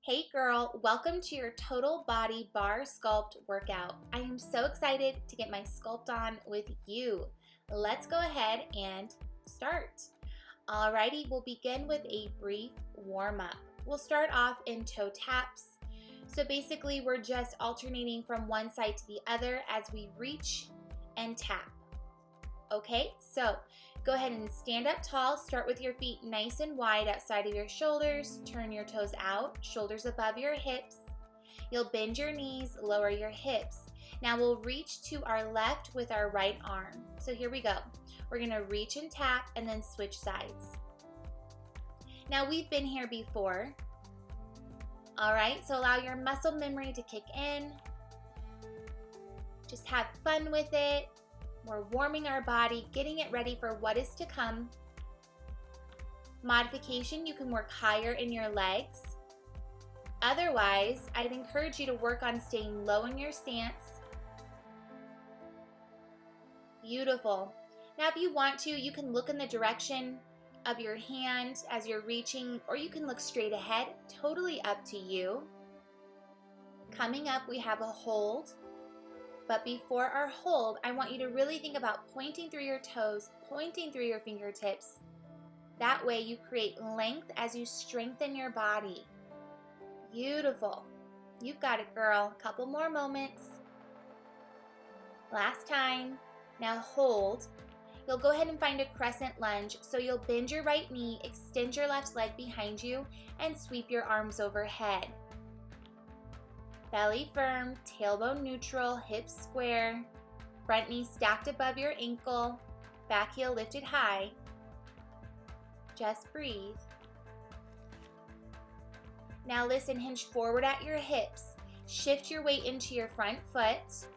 Hey girl, welcome to your Total Body Barre Sculpt workout. I am so excited to get my sculpt on with you. Let's go ahead and start. Alrighty, we'll begin with a brief warm-up. We'll start off in toe taps. So basically we're just alternating from one side to the other as we reach and tap. Okay, so go ahead and stand up tall. Start with your feet nice and wide outside of your shoulders. Turn your toes out, shoulders above your hips. You'll bend your knees, lower your hips. Now we'll reach to our left with our right arm. So here we go. We're gonna reach and tap and then switch sides. Now we've been here before. All right, so allow your muscle memory to kick in. Just have fun with it. We're warming our body, getting it ready for what is to come. Modification, you can work higher in your legs. Otherwise, I'd encourage you to work on staying low in your stance. Beautiful. Now if you want to, you can look in the direction of your hand as you're reaching, or you can look straight ahead, totally up to you. Coming up, we have a hold. But before our hold, I want you to really think about pointing through your toes, pointing through your fingertips. That way you create length as you strengthen your body. Beautiful. You've got it, girl. Couple more moments. Last time. Now hold. You'll go ahead and find a crescent lunge. So you'll bend your right knee, extend your left leg behind you, and sweep your arms overhead. Belly firm, tailbone neutral, hips square, front knee stacked above your ankle, back heel lifted high. Just breathe. Now listen, hinge forward at your hips. Shift your weight into your front foot.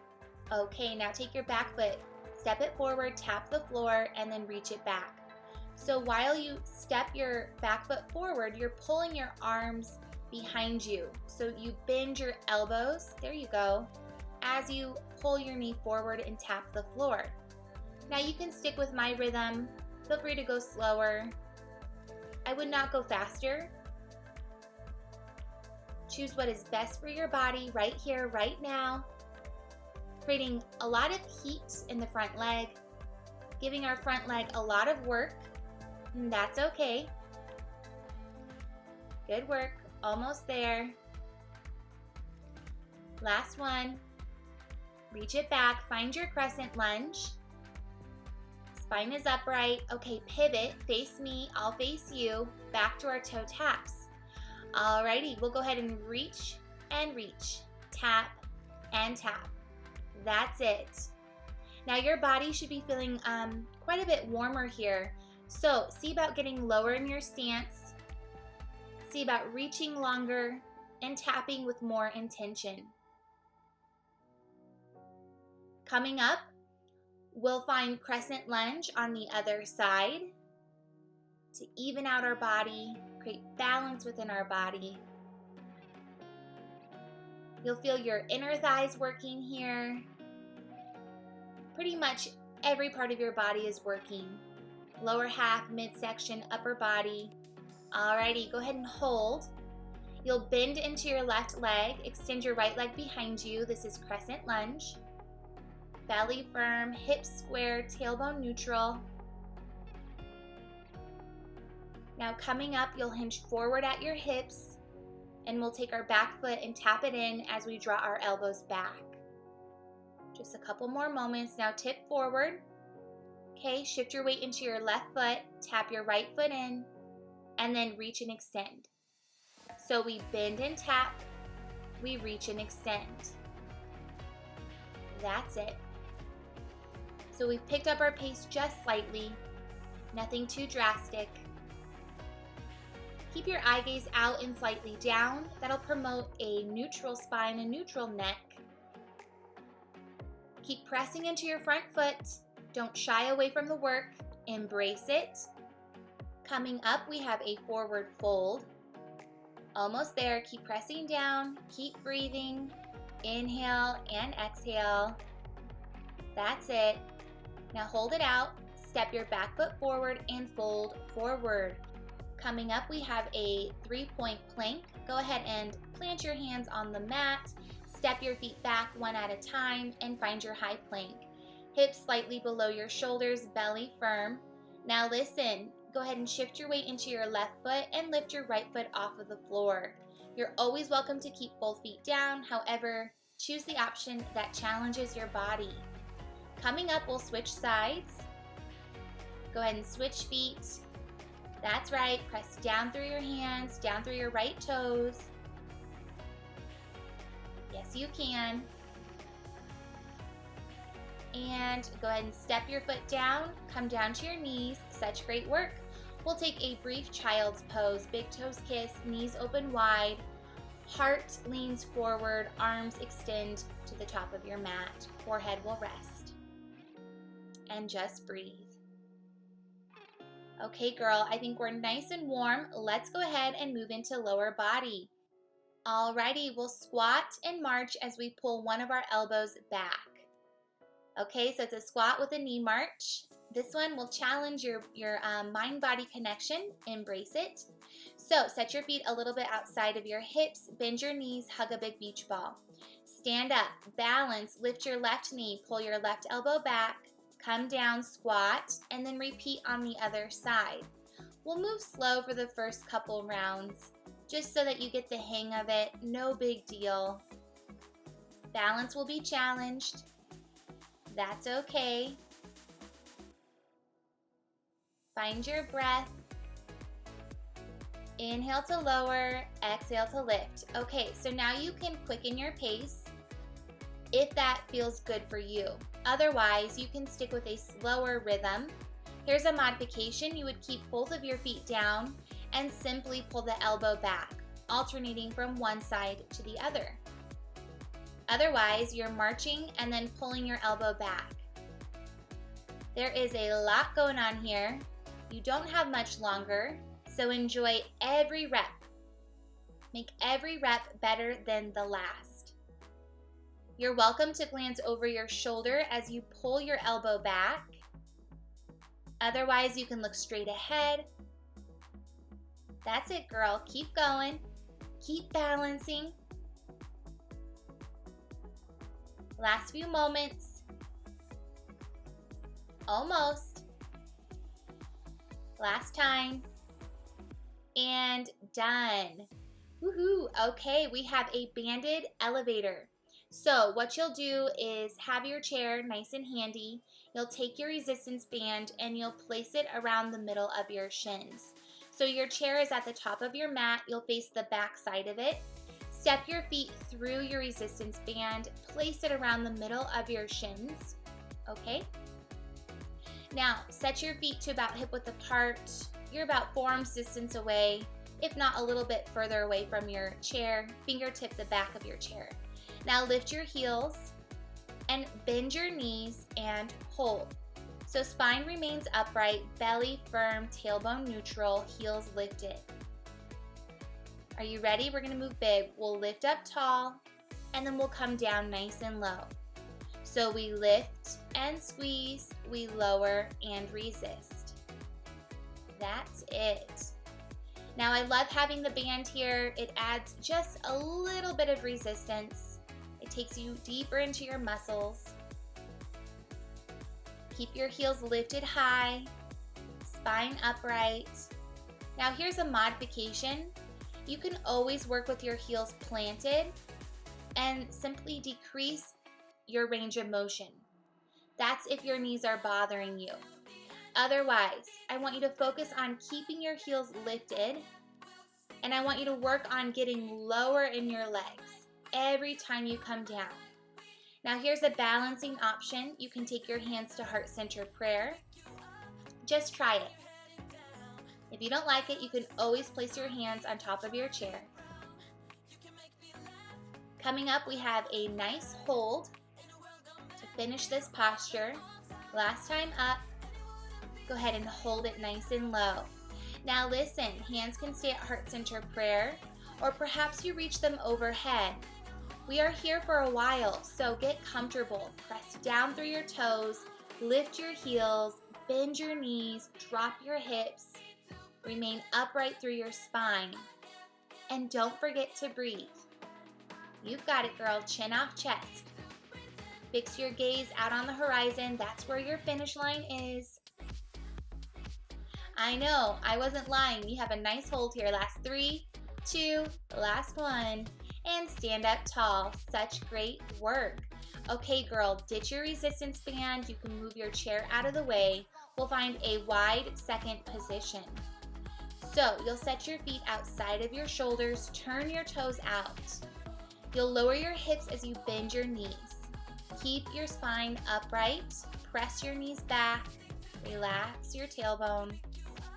Okay, now take your back foot, step it forward, tap the floor, and then reach it back. So while you step your back foot forward, you're pulling your arms behind you. So you bend your elbows, there you go, as you pull your knee forward and tap the floor. Now you can stick with my rhythm. Feel free to go slower. I would not go faster. Choose what is best for your body right here, right now. Creating a lot of heat in the front leg, giving our front leg a lot of work, and that's okay. Good work. Almost there. Last one. Reach it back. Find your crescent lunge. Spine is upright. Okay, pivot. Face me. I'll face you. Back to our toe taps. Alrighty, we'll go ahead and reach and reach. Tap and tap. That's it. Now your body should be feeling quite a bit warmer here. So see about getting lower in your stance. See about reaching longer and tapping with more intention. Coming up, we'll find crescent lunge on the other side to even out our body, create balance within our body. You'll feel your inner thighs working here. Pretty much every part of your body is working. Lower half, midsection, upper body. Alrighty, go ahead and hold. You'll bend into your left leg, extend your right leg behind you. This is crescent lunge. Belly firm, hips square, tailbone neutral. Now coming up, you'll hinge forward at your hips, and we'll take our back foot and tap it in as we draw our elbows back. Just a couple more moments. Now tip forward. Okay, shift your weight into your left foot, tap your right foot in, and then reach and extend. So we bend and tap, we reach and extend. That's it. So we've picked up our pace just slightly, nothing too drastic. Keep your eye gaze out and slightly down. That'll promote a neutral spine, a neutral neck. Keep pressing into your front foot. Don't shy away from the work, embrace it. Coming up, we have a forward fold. Almost there. Keep pressing down. Keep breathing. Inhale and exhale. That's it. Now hold it out. Step your back foot forward and fold forward. Coming up, we have a 3-point plank go ahead and plant your hands on the mat, step your feet back one at a time, and find your high plank. Hips slightly below your shoulders, belly firm. Now listen, go ahead and shift your weight into your left foot and lift your right foot off of the floor. You're always welcome to keep both feet down, however, choose the option that challenges your body. Coming up, we'll switch sides. Go ahead and switch feet. That's right, press down through your hands, down through your right toes. Yes, you can. And go ahead and step your foot down, come down to your knees. Such great work. We'll take a brief child's pose, big toes kiss, knees open wide, heart leans forward, arms extend to the top of your mat, forehead will rest. And just breathe. Okay, girl, I think we're nice and warm. Let's go ahead and move into lower body. Alrighty, we'll squat and march as we pull one of our elbows back. Okay, so it's a squat with a knee march. This one will challenge your mind-body connection. Embrace it. So set your feet a little bit outside of your hips, bend your knees, hug a big beach ball. Stand up, balance, lift your left knee, pull your left elbow back, come down, squat, and then repeat on the other side. We'll move slow for the first couple rounds, just so that you get the hang of it. No big deal. Balance will be challenged. That's okay. Find your breath. Inhale to lower, exhale to lift. Okay, so now you can quicken your pace if that feels good for you. Otherwise, you can stick with a slower rhythm. Here's a modification. You would keep both of your feet down and simply pull the elbow back, alternating from one side to the other. Otherwise, you're marching and then pulling your elbow back. There is a lot going on here. You don't have much longer, so enjoy every rep. Make every rep better than the last. You're welcome to glance over your shoulder as you pull your elbow back. Otherwise, you can look straight ahead. That's it, girl. Keep going. Keep balancing. Last few moments. Almost. Last time. And done. Woohoo! Okay, we have a banded elevator. So what you'll do is have your chair nice and handy. You'll take your resistance band and you'll place it around the middle of your shins. So your chair is at the top of your mat. You'll face the back side of it. Step your feet through your resistance band. Place it around the middle of your shins. Okay? Now, set your feet to about hip width apart. You're about forearms distance away, if not a little bit further away from your chair. Fingertip the back of your chair. Now lift your heels and bend your knees and hold. So spine remains upright, belly firm, tailbone neutral, heels lifted. Are you ready? We're gonna move big. We'll lift up tall and then we'll come down nice and low. So we lift and squeeze, we lower and resist. That's it. Now I love having the band here. It adds just a little bit of resistance. It takes you deeper into your muscles. Keep your heels lifted high, spine upright. Now here's a modification. You can always work with your heels planted and simply decrease your range of motion. That's if your knees are bothering you. Otherwise, I want you to focus on keeping your heels lifted, and I want you to work on getting lower in your legs every time you come down. Now here's a balancing option. You can take your hands to heart center prayer. Just try it. If you don't like it, you can always place your hands on top of your chair. Coming up, we have a nice hold to finish this posture. Last time up, go ahead and hold it nice and low. Now listen, hands can stay at heart center prayer, or perhaps you reach them overhead. We are here for a while, so get comfortable. Press down through your toes, lift your heels, bend your knees, drop your hips, remain upright through your spine. And don't forget to breathe. You've got it, girl. Chin off chest. Fix your gaze out on the horizon. That's where your finish line is. I know, I wasn't lying. You have a nice hold here. Last 3, 2, last 1. And stand up tall. Such great work. Okay, girl, ditch your resistance band. You can move your chair out of the way. We'll find a wide second position. So you'll set your feet outside of your shoulders. Turn your toes out. You'll lower your hips as you bend your knees. Keep your spine upright, press your knees back, relax your tailbone,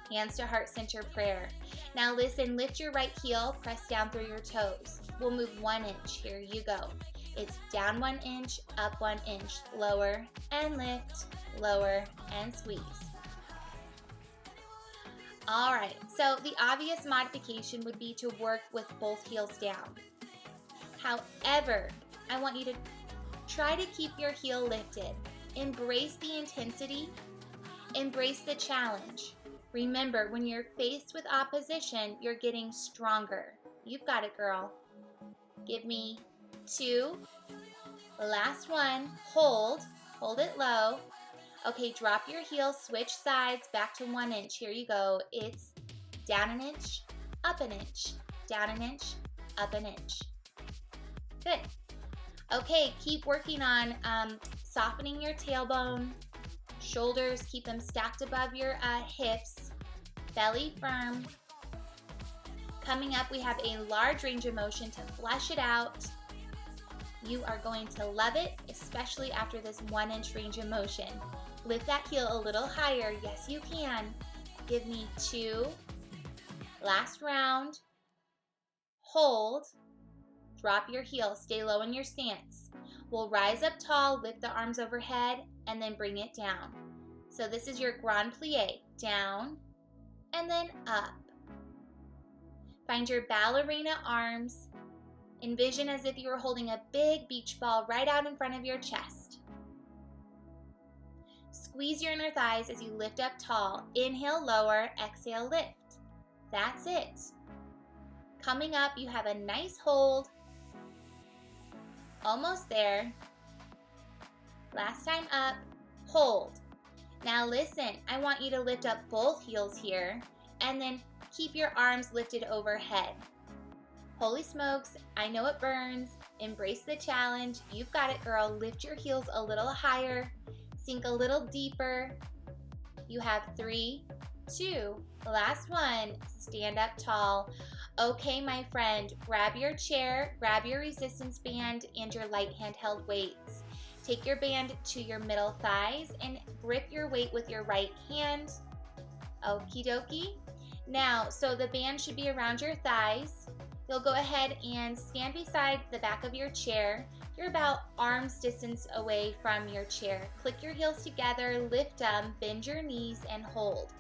hands to heart center prayer. Now listen, lift your right heel, press down through your toes. We'll move 1 inch, here you go. It's down 1 inch, up 1 inch, lower and lift, lower and squeeze. All right, so the obvious modification would be to work with both heels down. However, I want you to try to keep your heel lifted. Embrace the intensity. Embrace the challenge. Remember, when you're faced with opposition, you're getting stronger. You've got it, girl. Give me 2. Last 1. Hold. Hold it low. Okay, drop your heel, switch sides, back to 1 inch. Here you go. It's down 1 inch, up 1 inch, down 1 inch, up 1 inch. Good. Okay, keep working on softening your tailbone, shoulders, keep them stacked above your hips, belly firm. Coming up, we have a large range of motion to flesh it out. You are going to love it, especially after this 1 inch range of motion. Lift that heel a little higher. Yes, you can. Give me 2. Last round. Hold. Drop your heel, stay low in your stance. We'll rise up tall, lift the arms overhead, and then bring it down. So this is your grand plie, down, and then up. Find your ballerina arms. Envision as if you were holding a big beach ball right out in front of your chest. Squeeze your inner thighs as you lift up tall. Inhale, lower, exhale, lift. That's it. Coming up, you have a nice hold. Almost there. Last time up, hold. Now listen, I want you to lift up both heels here and then keep your arms lifted overhead. Holy smokes, I know it burns. Embrace the challenge. You've got it, girl. Lift your heels a little higher, sink a little deeper. You have 3, 2, last 1, stand up tall. Okay, my friend, grab your chair, grab your resistance band and your light handheld weights. Take your band to your middle thighs and grip your weight with your right hand. Okie dokie. Now, so the band should be around your thighs. You'll go ahead and stand beside the back of your chair. You're about arm's distance away from your chair. Click your heels together, lift them, bend your knees, and hold.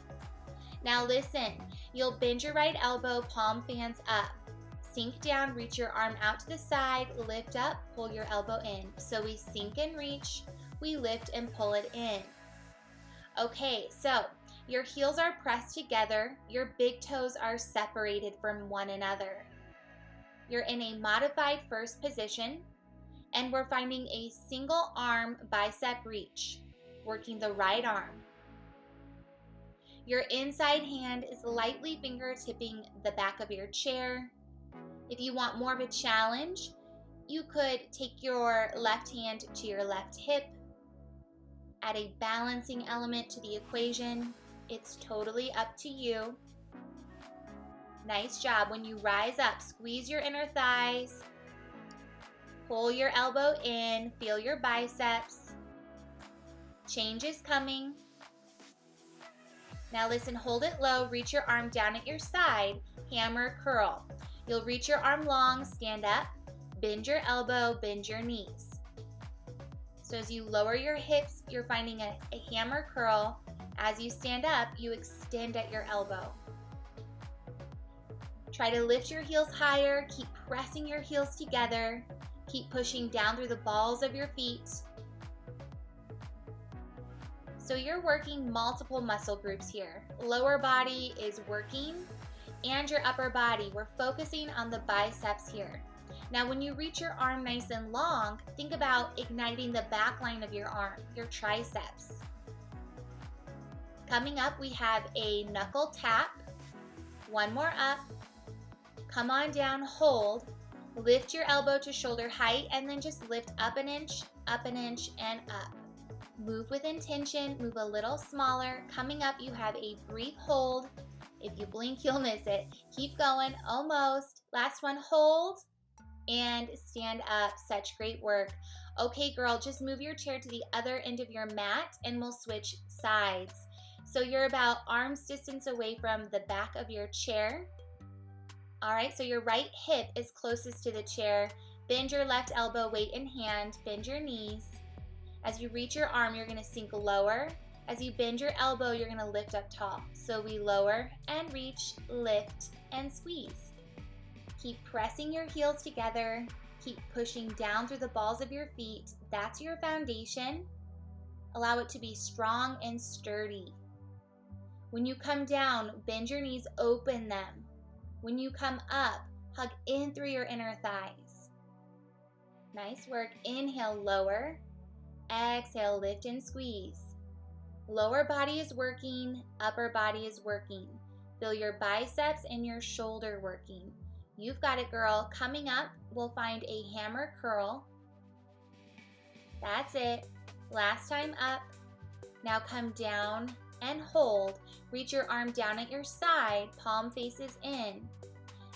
Now listen, you'll bend your right elbow, palm fans up. Sink down, reach your arm out to the side, lift up, pull your elbow in. So we sink and reach, we lift and pull it in. Okay, so your heels are pressed together, your big toes are separated from one another. You're in a modified first position, and we're finding a single arm bicep reach, working the right arm. Your inside hand is lightly fingertipping the back of your chair. If you want more of a challenge, you could take your left hand to your left hip, add a balancing element to the equation. It's totally up to you. Nice job. When you rise up, squeeze your inner thighs, pull your elbow in, feel your biceps. Change is coming. Now listen, hold it low, reach your arm down at your side, hammer curl. You'll reach your arm long, stand up, bend your elbow, bend your knees. So as you lower your hips, you're finding a hammer curl. As you stand up, you extend at your elbow. Try to lift your heels higher, keep pressing your heels together, keep pushing down through the balls of your feet. So you're working multiple muscle groups here. Lower body is working, and your upper body. We're focusing on the biceps here. Now, when you reach your arm nice and long, think about igniting the back line of your arm, your triceps. Coming up, we have a knuckle tap. One more up. Come on down, hold. Lift your elbow to shoulder height, and then just lift up an inch, and up. Move with intention, move a little smaller. Coming up, you have a brief hold. If you blink, you'll miss it. Keep going, almost. Last one, hold, and stand up. Such great work. Okay, girl, just move your chair to the other end of your mat, and we'll switch sides. So you're about arm's distance away from the back of your chair. All right, so your right hip is closest to the chair. Bend your left elbow, weight in hand, bend your knees. As you reach your arm, you're gonna sink lower. As you bend your elbow, you're gonna lift up tall. So we lower and reach, lift and squeeze. Keep pressing your heels together. Keep pushing down through the balls of your feet. That's your foundation. Allow it to be strong and sturdy. When you come down, bend your knees, open them. When you come up, hug in through your inner thighs. Nice work. Inhale, lower. Exhale, lift and squeeze. Lower body is working, upper body is working. Feel your biceps and your shoulder working. You've got it, girl. Coming up, we'll find a hammer curl. That's it. Last time up. Now come down and hold. Reach your arm down at your side, palm faces in.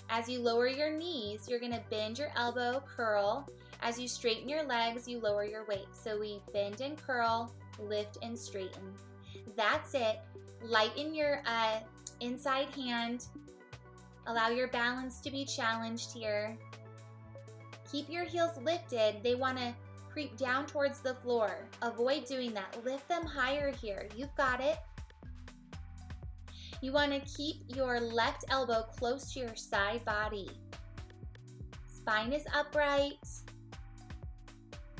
As you lower your knees, you're gonna bend your elbow, curl. As you straighten your legs, you lower your weight. So we bend and curl, lift and straighten. That's it. Lighten your inside hand. Allow your balance to be challenged here. Keep your heels lifted. They wanna creep down towards the floor. Avoid doing that. Lift them higher here. You've got it. You want to keep your left elbow close to your side body. Spine is upright.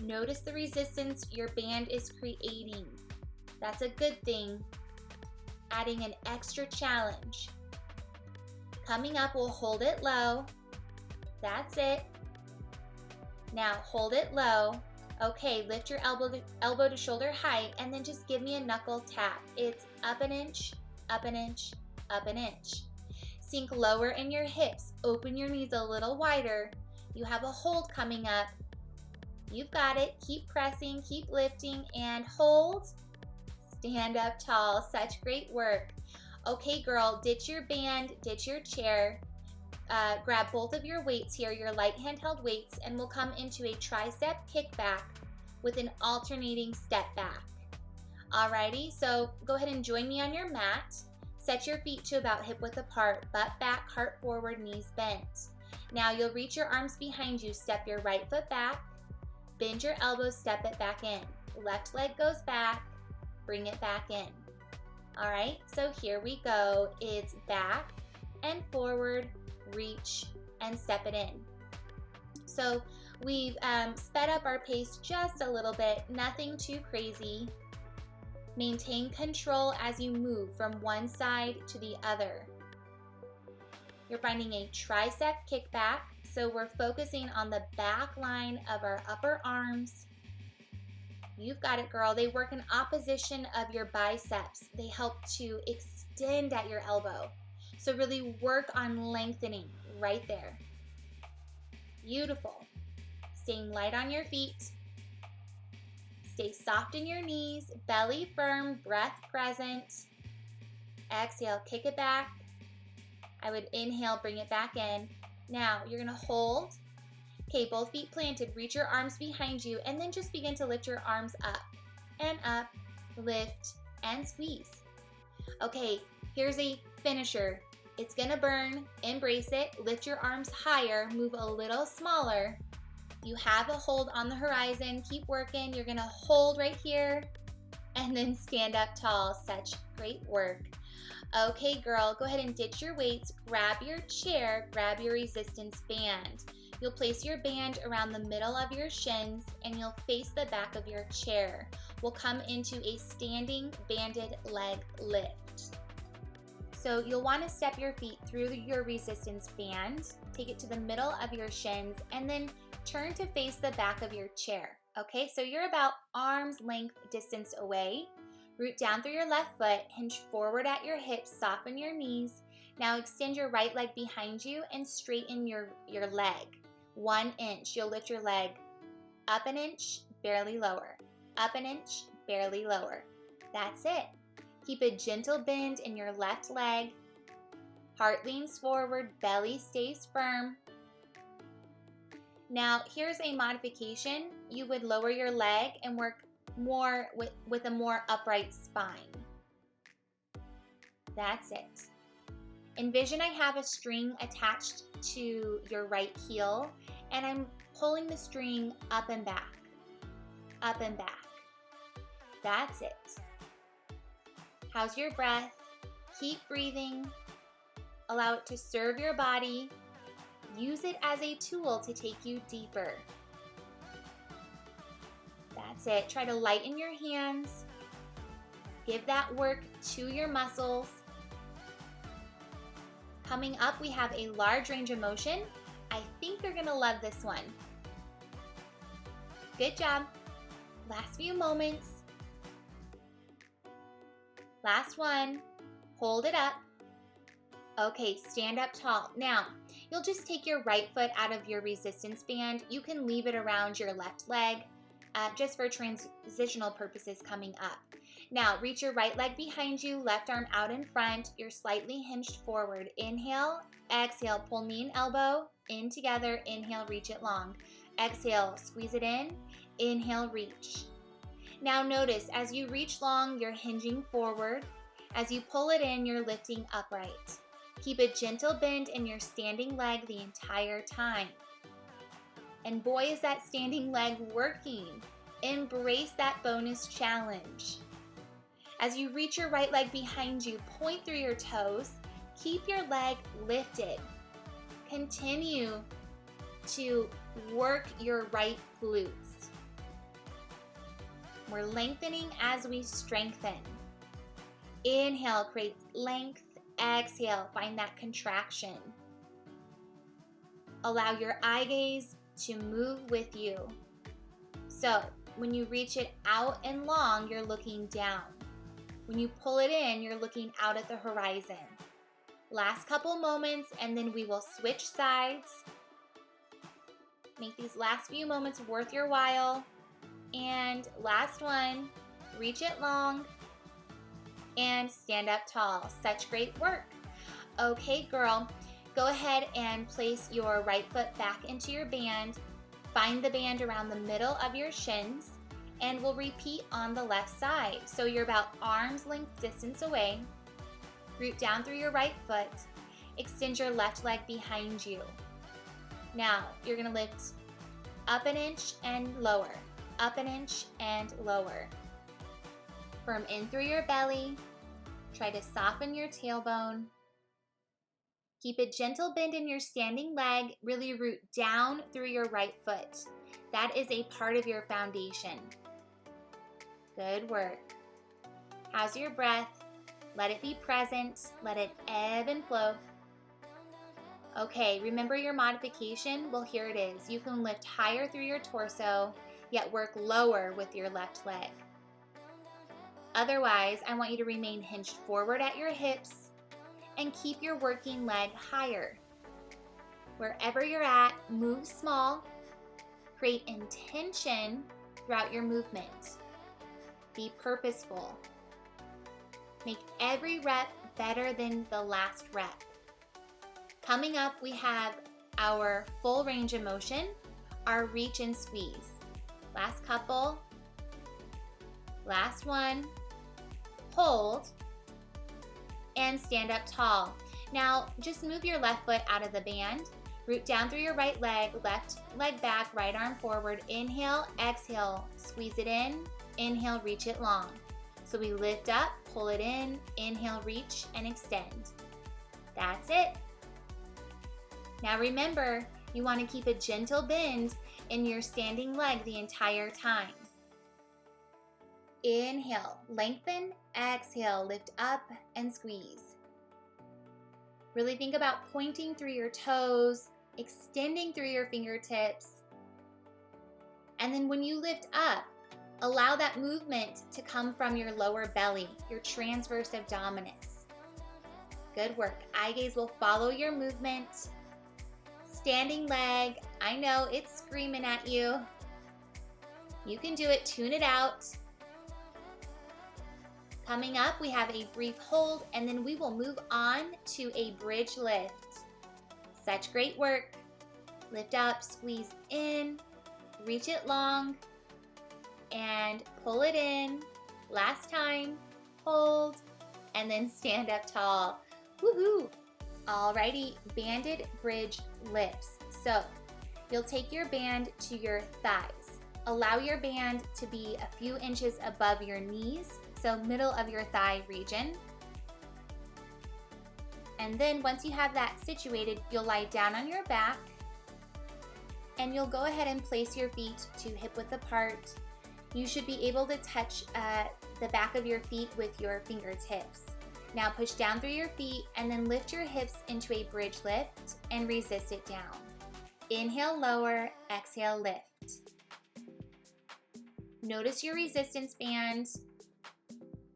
Notice the resistance your band is creating. That's a good thing. Adding an extra challenge. Coming up, we'll hold it low. That's it. Now hold it low. Okay, lift your elbow to shoulder height, and then just give me a knuckle tap. It's up an inch, up an inch, up an inch. Sink lower in your hips. Open your knees a little wider. You have a hold coming up. You've got it. Keep pressing, keep lifting, and hold. Stand up tall. Such great work. Okay, girl, ditch your band, ditch your chair. Grab both of your weights here, your light handheld weights, and we'll come into a tricep kickback with an alternating step back. Alrighty, so go ahead and join me on your mat. Set your feet to about hip width apart, butt back, heart forward, knees bent. Now you'll reach your arms behind you, step your right foot back, bend your elbows, step it back in. Left leg goes back, bring it back in. All right, so here we go. It's back and forward, reach, and step it in. So we've sped up our pace just a little bit, nothing too crazy. Maintain control as you move from one side to the other. You're finding a tricep kickback, so we're focusing on the back line of our upper arms. You've got it, girl. They work in opposition of your biceps. They help to extend at your elbow. So really work on lengthening right there. Beautiful. Staying light on your feet. Stay soft in your knees, belly firm, breath present. Exhale, kick it back. I would inhale, bring it back in. Now you're gonna hold. Okay, both feet planted, reach your arms behind you, and then just begin to lift your arms up, lift, and squeeze. Okay, here's a finisher. It's gonna burn, embrace it, lift your arms higher, move a little smaller. You have a hold on the horizon, keep working. You're gonna hold right here and then stand up tall. Such great work. Okay, girl, go ahead and ditch your weights, grab your chair, grab your resistance band. You'll place your band around the middle of your shins and you'll face the back of your chair. We'll come into a standing banded leg lift. So you'll want to step your feet through your resistance band, take it to the middle of your shins, and then turn to face the back of your chair. Okay, so you're about arm's length distance away. Root down through your left foot, hinge forward at your hips, soften your knees. Now extend your right leg behind you and straighten your leg. 1 inch. You'll lift your leg up an inch, barely lower. Up an inch, barely lower. That's it. Keep a gentle bend in your left leg. Heart leans forward, belly stays firm. Now, here's a modification. You would lower your leg and work more with a more upright spine. That's it. Envision I have a string attached to your right heel, and I'm pulling the string up and back, up and back. That's it. How's your breath? Keep breathing. Allow it to serve your body. Use it as a tool to take you deeper. That's it. Try to lighten your hands. Give that work to your muscles. Coming up, we have a large range of motion. I think you're gonna love this one. Good job. Last few moments. Last one. Hold it up. Okay, stand up tall. Now, you'll just take your right foot out of your resistance band. You can leave it around your left leg, just for transitional purposes coming up. Now, reach your right leg behind you, left arm out in front. You're slightly hinged forward. Inhale, exhale, pull knee and elbow in together. Inhale, reach it long. Exhale, squeeze it in. Inhale, reach. Now notice, as you reach long, you're hinging forward. As you pull it in, you're lifting upright. Keep a gentle bend in your standing leg the entire time. And boy, is that standing leg working. Embrace that bonus challenge. As you reach your right leg behind you, point through your toes. Keep your leg lifted. Continue to work your right glutes. We're lengthening as we strengthen. Inhale, create length. Exhale, find that contraction. Allow your eye gaze to move with you. So when you reach it out and long, you're looking down. When you pull it in, you're looking out at the horizon. Last couple moments, and then we will switch sides. Make these last few moments worth your while. And last one, reach it long and stand up tall. Such great work. Okay, girl, go ahead and place your right foot back into your band. Find the band around the middle of your shins, and we'll repeat on the left side. So you're about arm's length distance away. Root down through your right foot. Extend your left leg behind you. Now, you're gonna lift up an inch and lower. Up an inch and lower. Firm in through your belly. Try to soften your tailbone. Keep a gentle bend in your standing leg. Really root down through your right foot. That is a part of your foundation. Good work. How's your breath? Let it be present. Let it ebb and flow. Okay, remember your modification? Well, here it is. You can lift higher through your torso, yet work lower with your left leg. Otherwise, I want you to remain hinged forward at your hips and keep your working leg higher. Wherever you're at, move small. Create intention throughout your movement. Be purposeful. Make every rep better than the last rep. Coming up, we have our full range of motion, our reach and squeeze. Last couple. Last one. Hold. And stand up tall. Now, just move your left foot out of the band. Root down through your right leg, left leg back, right arm forward. Inhale, exhale, squeeze it in. Inhale, reach it long. So we lift up, pull it in, inhale, reach, and extend. That's it. Now remember, you want to keep a gentle bend in your standing leg the entire time. Inhale, lengthen, exhale, lift up and squeeze. Really think about pointing through your toes, extending through your fingertips. And then when you lift up, allow that movement to come from your lower belly, your transverse abdominis. Good work. Eye gaze will follow your movement. Standing leg, I know it's screaming at you. You can do it, tune it out. Coming up, we have a brief hold, and then we will move on to a bridge lift. Such great work. Lift up, squeeze in, reach it long, and pull it in. Last time, hold, and then stand up tall. Woohoo! Alrighty, banded bridge lifts. So, you'll take your band to your thighs. Allow your band to be a few inches above your knees, so middle of your thigh region. And then once you have that situated, you'll lie down on your back, and you'll go ahead and place your feet to hip width apart. You should be able to touch the back of your feet with your fingertips. Now push down through your feet and then lift your hips into a bridge lift and resist it down. Inhale, lower, exhale, lift. Notice your resistance band.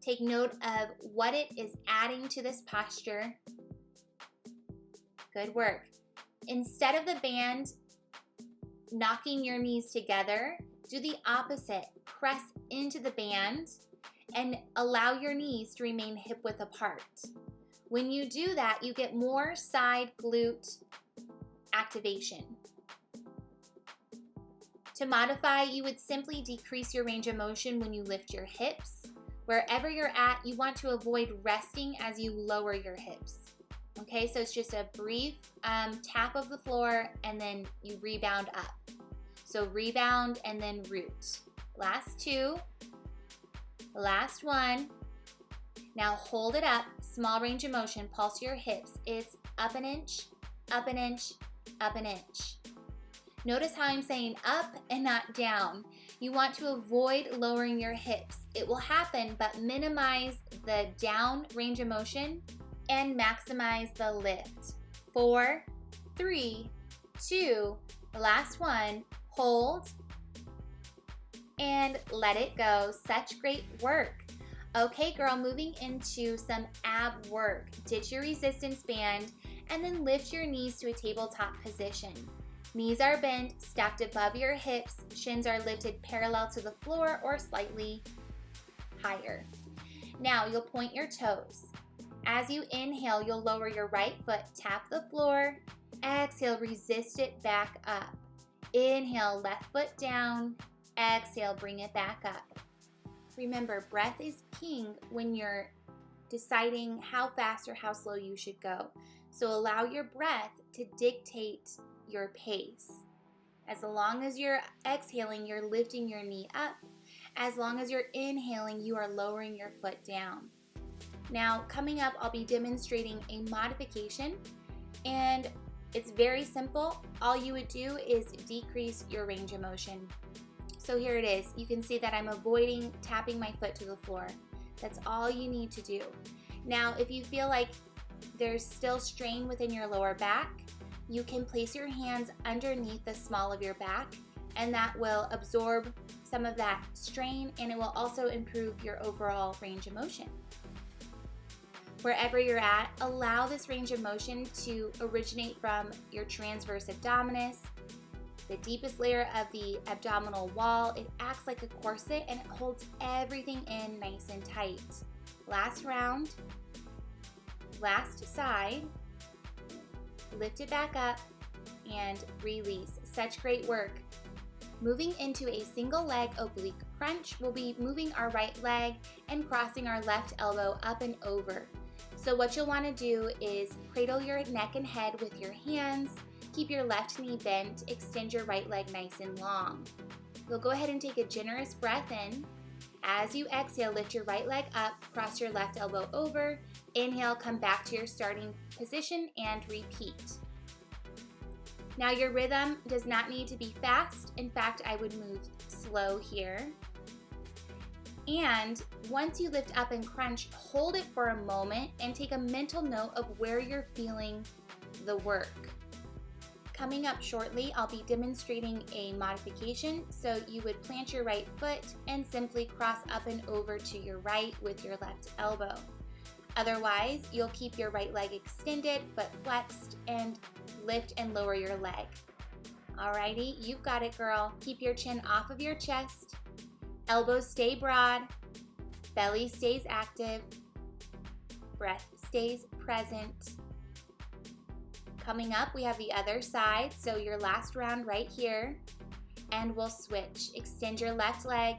Take note of what it is adding to this posture. Good work. Instead of the band knocking your knees together, do the opposite. Press into the band and allow your knees to remain hip width apart. When you do that, you get more side glute activation. To modify, you would simply decrease your range of motion when you lift your hips. Wherever you're at, you want to avoid resting as you lower your hips. Okay, so it's just a brief tap of the floor and then you rebound up. So rebound and then root. Last two. Last one. Now hold it up. Small range of motion. Pulse your hips. It's up an inch, up an inch, up an inch. Notice how I'm saying up and not down. You want to avoid lowering your hips. It will happen, but minimize the down range of motion and maximize the lift. 4, 3, 2, the last one. Hold and let it go. Such great work. Okay, girl, moving into some ab work. Ditch your resistance band and then lift your knees to a tabletop position. Knees are bent, stacked above your hips. Shins are lifted parallel to the floor or slightly higher. Now you'll point your toes. As you inhale, you'll lower your right foot, tap the floor. Exhale, resist it back up. Inhale, left foot down. Exhale, bring it back up. Remember, breath is king when you're deciding how fast or how slow you should go. So allow your breath to dictate your pace. As long as you're exhaling, you're lifting your knee up. As long as you're inhaling, you are lowering your foot down. Now, coming up, I'll be demonstrating a modification, and it's very simple. All you would do is decrease your range of motion. So here it is. You can see that I'm avoiding tapping my foot to the floor. That's all you need to do. Now, if you feel like there's still strain within your lower back, you can place your hands underneath the small of your back, and that will absorb some of that strain, and it will also improve your overall range of motion. Wherever you're at, allow this range of motion to originate from your transverse abdominis, the deepest layer of the abdominal wall. It acts like a corset and it holds everything in nice and tight. Last round, last side. Lift it back up and release. Such great work. Moving into a single leg oblique crunch, we'll be moving our right leg and crossing our left elbow up and over. So what you'll want to do is cradle your neck and head with your hands, keep your left knee bent, extend your right leg nice and long. You'll go ahead and take a generous breath in. As you exhale, lift your right leg up, cross your left elbow over. Inhale, come back to your starting position and repeat. Now your rhythm does not need to be fast. In fact, I would move slow here. And once you lift up and crunch, hold it for a moment and take a mental note of where you're feeling the work. Coming up shortly, I'll be demonstrating a modification. So you would plant your right foot and simply cross up and over to your right with your left elbow. Otherwise, you'll keep your right leg extended, foot flexed, and lift and lower your leg. Alrighty, you've got it, girl. Keep your chin off of your chest. Elbows stay broad. Belly stays active. Breath stays present. Coming up, we have the other side, so your last round right here, and we'll switch. Extend your left leg,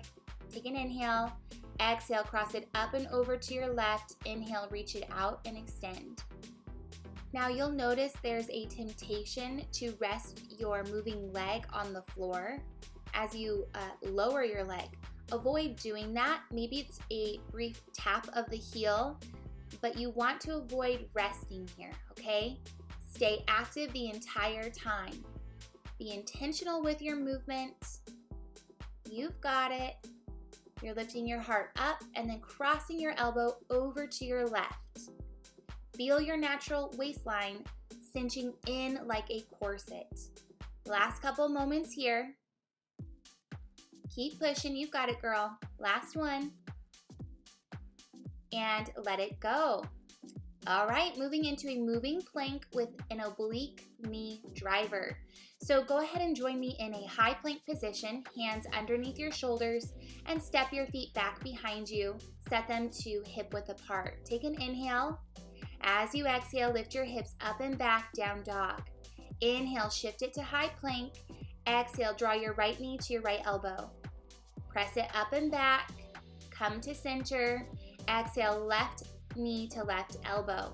take an inhale, exhale, cross it up and over to your left, inhale, reach it out and extend. Now you'll notice there's a temptation to rest your moving leg on the floor as you lower your leg. Avoid doing that. Maybe it's a brief tap of the heel, but you want to avoid resting here, okay? Stay active the entire time. Be intentional with your movement. You've got it. You're lifting your heart up and then crossing your elbow over to your left. Feel your natural waistline cinching in like a corset. Last couple moments here. Keep pushing. You've got it, girl. Last one. And let it go. All right, moving into a moving plank with an oblique knee driver. So go ahead and join me in a high plank position, hands underneath your shoulders, and step your feet back behind you. Set them to hip width apart. Take an inhale. As you exhale, lift your hips up and back, down dog. Inhale, shift it to high plank. Exhale, draw your right knee to your right elbow. Press it up and back. Come to center. Exhale, left knee to left elbow,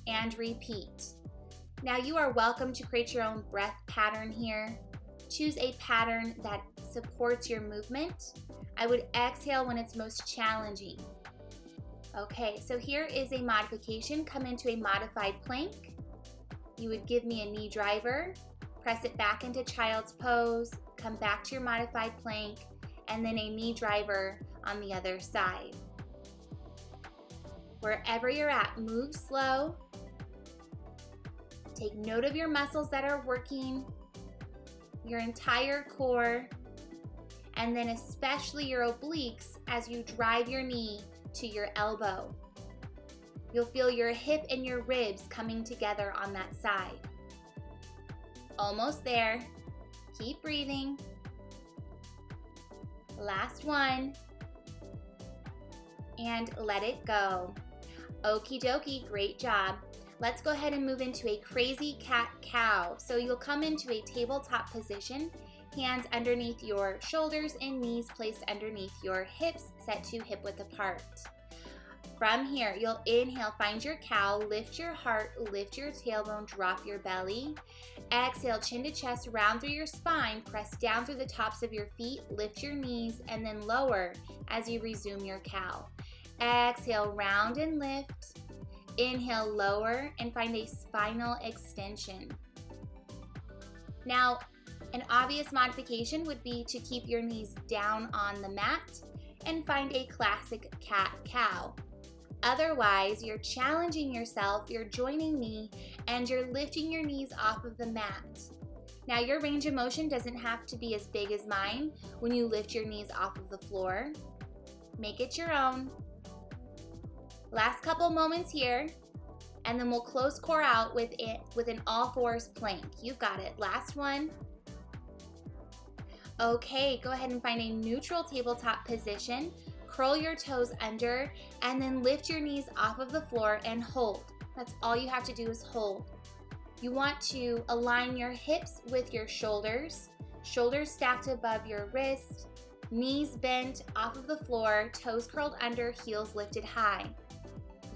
and repeat. Now you are welcome to create your own breath pattern here. Choose a pattern that supports your movement. I would exhale when it's most challenging. Okay, so here is a modification. Come into a modified plank. You would give me a knee driver, press it back into child's pose, come back to your modified plank, and then a knee driver on the other side. Wherever you're at, move slow. Take note of your muscles that are working, your entire core, and then especially your obliques as you drive your knee to your elbow. You'll feel your hip and your ribs coming together on that side. Almost there. Keep breathing. Last one. And let it go. Okie dokie, great job. Let's go ahead and move into a crazy cat-cow. So you'll come into a tabletop position, hands underneath your shoulders and knees placed underneath your hips, set to hip width apart. From here, you'll inhale, find your cow, lift your heart, lift your tailbone, drop your belly. Exhale, chin to chest, round through your spine, press down through the tops of your feet, lift your knees, and then lower as you resume your cow. Exhale, round and lift. Inhale, lower, and find a spinal extension. Now, an obvious modification would be to keep your knees down on the mat and find a classic cat-cow. Otherwise, you're challenging yourself, you're joining me, and you're lifting your knees off of the mat. Now, your range of motion doesn't have to be as big as mine when you lift your knees off of the floor. Make it your own. Last couple moments here, and then we'll close core out with an all fours plank. You've got it. Last one. Okay, go ahead and find a neutral tabletop position. Curl your toes under, and then lift your knees off of the floor and hold. That's all you have to do is hold. You want to align your hips with your shoulders, shoulders stacked above your wrist, knees bent off of the floor, toes curled under, heels lifted high.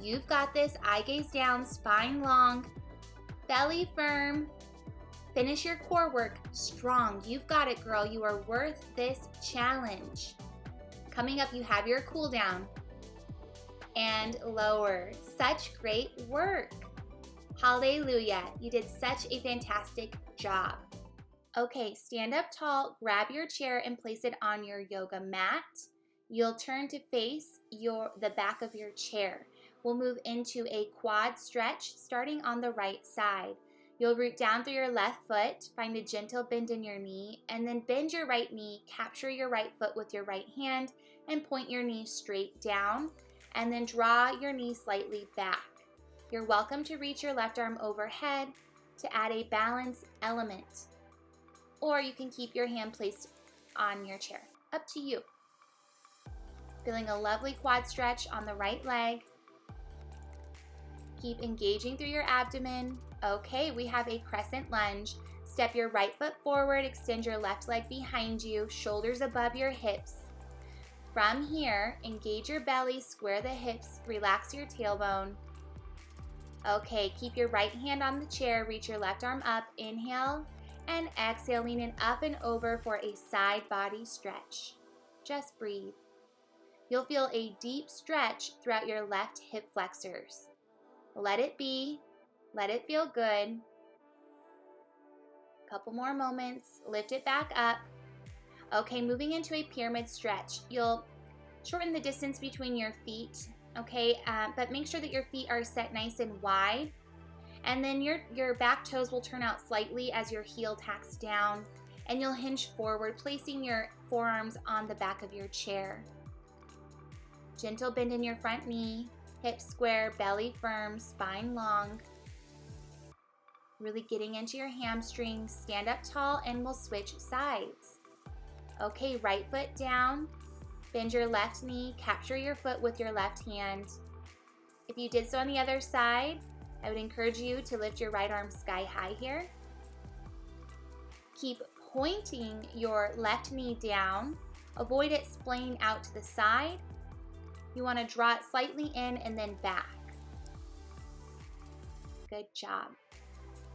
You've got this. Eye gaze down, spine long, belly firm. Finish your core work strong. You've got it, girl. You are worth this challenge. Coming up, you have your cool down. And lower. Such great work. Hallelujah. You did such a fantastic job. Okay, stand up tall, grab your chair and place it on your yoga mat. You'll turn to face the back of your chair. We'll move into a quad stretch starting on the right side. You'll root down through your left foot, find a gentle bend in your knee, and then bend your right knee, capture your right foot with your right hand, and point your knee straight down, and then draw your knee slightly back. You're welcome to reach your left arm overhead to add a balance element, or you can keep your hand placed on your chair. Up to you. Feeling a lovely quad stretch on the right leg. Keep engaging through your abdomen. Okay, we have a crescent lunge. Step your right foot forward, extend your left leg behind you, shoulders above your hips. From here, engage your belly, square the hips, relax your tailbone. Okay, keep your right hand on the chair, reach your left arm up, inhale, and exhale, leaning up and over for a side body stretch. Just breathe. You'll feel a deep stretch throughout your left hip flexors. Let it be. Let it feel good. Couple more moments. Lift it back up. Okay, moving into a pyramid stretch. You'll shorten the distance between your feet, okay? But make sure that your feet are set nice and wide. And then your back toes will turn out slightly as your heel tacks down. And you'll hinge forward, placing your forearms on the back of your chair. Gentle bend in your front knee. Hips square, belly firm, spine long. Really getting into your hamstrings. Stand up tall and we'll switch sides. Okay, right foot down. Bend your left knee. Capture your foot with your left hand. If you did so on the other side, I would encourage you to lift your right arm sky high here. Keep pointing your left knee down. Avoid it splaying out to the side. You want to draw it slightly in and then back. Good job.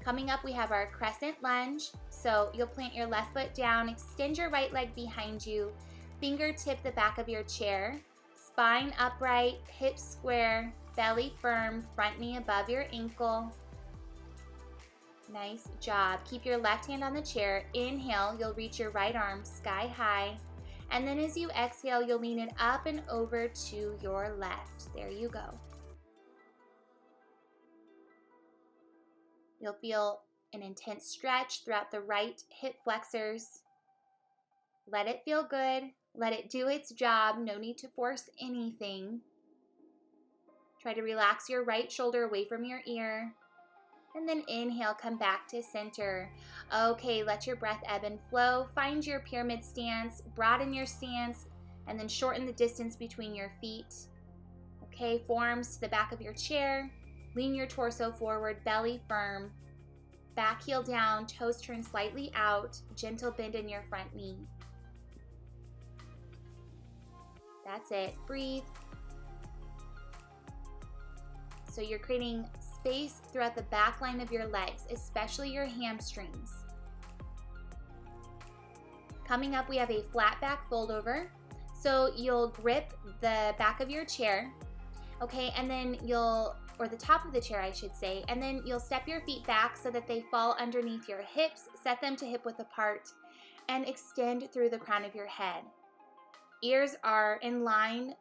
Coming up, we have our crescent lunge. So you'll plant your left foot down, extend your right leg behind you, fingertip the back of your chair, spine upright, hips square, belly firm, front knee above your ankle. Nice job. Keep your left hand on the chair. Inhale, you'll reach your right arm sky high. And then as you exhale, you'll lean it up and over to your left. There you go. You'll feel an intense stretch throughout the right hip flexors. Let it feel good. Let it do its job. No need to force anything. Try to relax your right shoulder away from your ear. And then inhale, come back to center. Okay, let your breath ebb and flow. Find your pyramid stance, broaden your stance, and then shorten the distance between your feet. Okay, forearms to the back of your chair. Lean your torso forward, belly firm. Back heel down, toes turn slightly out. Gentle bend in your front knee. That's it. Breathe. So you're creating space throughout the back line of your legs, especially your hamstrings. Coming up, we have a flat back fold over. So you'll grip the back of your chair, okay, and then or the top of the chair, I should say, and then you'll step your feet back so that they fall underneath your hips, set them to hip width apart, and extend through the crown of your head. Ears are in line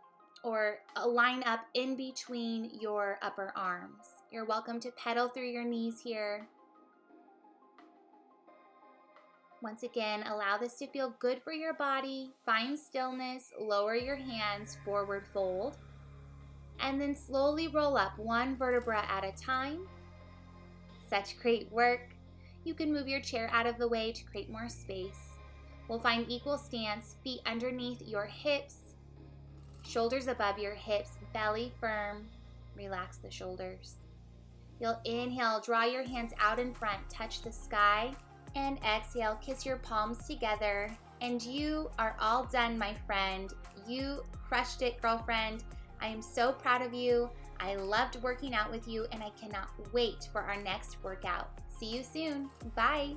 or line up in between your upper arms. You're welcome to pedal through your knees here. Once again, allow this to feel good for your body. Find stillness, lower your hands, forward fold, and then slowly roll up one vertebra at a time. Such great work. You can move your chair out of the way to create more space. We'll find equal stance, feet underneath your hips, shoulders above your hips, belly firm. Relax the shoulders. You'll inhale, draw your hands out in front, touch the sky, and exhale, kiss your palms together. And you are all done, my friend. You crushed it, girlfriend. I am so proud of you. I loved working out with you, and I cannot wait for our next workout. See you soon. Bye.